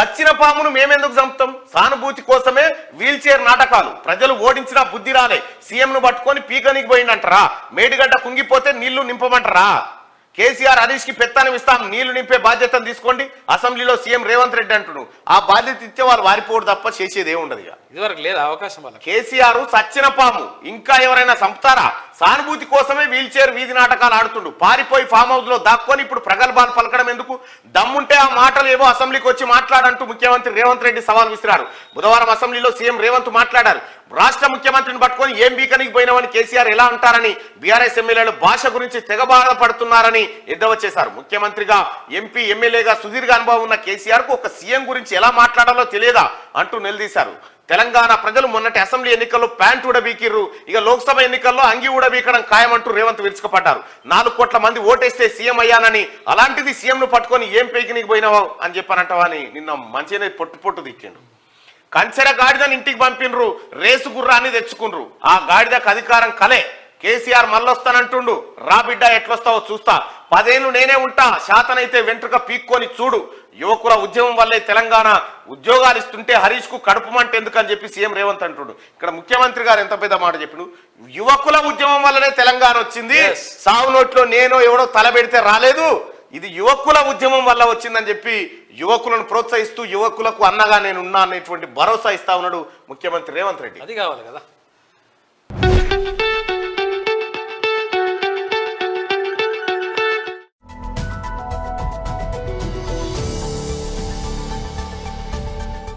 సచ్చిన పామును మేమెందుకు చంపుతాం? సానుభూతి కోసమే వీల్ చైర్ నాటకాలు. ప్రజలు ఓడించినా బుద్ధి రాలే. సీఎంను పట్టుకొని పీకనికి పోయిందంటారా? మేడిగడ్డ కుంగిపోతే నీళ్లు నింపమంటారా? కేసీఆర్ హరీష్ కి పెత్తనం ఇస్తాం, నీళ్లు నింపే బాధ్యతను తీసుకోండి. అసెంబ్లీలో సీఎం రేవంత్ రెడ్డి అంటున్నాడు. ఆ బాధ్యత ఇచ్చే వాళ్ళు వారిపోవడం తప్ప చేసేది ఏముండదు. ఇదివరకు లేదు అవకాశం. కేసీఆర్ సచ్చిన పాము, ఇంకా ఎవరైనా చంపుతారా? సానుభూతి కోసమే వీల్ చైర్ వీధి నాటకాలు ఆడుతుండు. పారిపోయి ఫామ్ హౌస్ లో దాక్కొని ఇప్పుడు ప్రగల్భాలు పలకడం ఎందుకు? దమ్ముంటే ఆ మాటలు ఏవో అసెంబ్లీకి వచ్చి మాట్లాడంటూ ముఖ్యమంత్రి రేవంత్ రెడ్డి సవాల్ విసిరారు. బుధవారం అసెంబ్లీలో సీఎం రేవంత్ మాట్లాడారు. రాష్ట్ర ముఖ్యమంత్రిని పట్టుకొని ఏం బీకనికి పోయినామని కేసీఆర్ ఎలా అంటారని బీఆర్ఎస్ ఎమ్మెల్యేలు భాష గురించి తెగ బాధపడుతున్నారని ఎద్దవ చేశారు. ముఖ్యమంత్రిగా ఎంపీ ఎమ్మెల్యేగా సుదీర్ఘ అనుభవం ఉన్న కేసీఆర్ కు ఒక సీఎం గురించి ఎలా మాట్లాడాలో తెలియదా అంటూ నిలదీశారు. తెలంగాణ ప్రజలు మొన్నటి అసెంబ్లీ ఎన్నికల్లో ప్యాంట్ ఊడబీకిర్రు, ఇక లోక్సభ ఎన్నికల్లో అంగి ఊడబీకడం ఖాయమంటూ రేవంత్ విరుచుకుపడ్డారు. 4 కోట్ల మంది ఓటేస్తే సీఎం అయ్యానని, అలాంటిది సీఎంను పట్టుకొని ఏం పేకినికి పోయినావో అని చెప్పానంటావా అని నిన్న మంచిగానే పొట్టు తిట్టిండు. కంచెర గాడిదని ఇంటికి పంపినరు, రేసు గుర్రాన్ని తెచ్చుకున్రు. ఆ గాడిదకు అధికారం కలే. కేసీఆర్ మళ్ళొస్తానంటుండు. రా బిడ్డ ఎట్లొస్తావో చూస్తా, 10 ఏళ్ళు నేనే ఉంటా, శాతనైతే వెంట్రుక పీక్కొని చూడు. యువకుల ఉద్యమం వల్లే తెలంగాణ ఉద్యోగాలు ఇస్తుంటే హరీష్ కు కడుపు మంట ఎందుకని చెప్పి సీఎం రేవంత్ అంటుండు. ఇక్కడ ముఖ్యమంత్రి గారు ఎంత పెద్ద మాట చెప్పిను. యువకుల ఉద్యమం వల్లనే తెలంగాణ వచ్చింది. సాగు నోట్లో నేను ఎవడో తలబెడితే రాలేదు, ఇది యువకుల ఉద్యమం వల్ల వచ్చిందని చెప్పి యువకులను ప్రోత్సహిస్తూ యువకులకు అన్నగా నేను ఉన్నా అనేటువంటి భరోసా ఇస్తా ఉన్నాడు ముఖ్యమంత్రి రేవంత్ రెడ్డి. అది కావాలి కదా.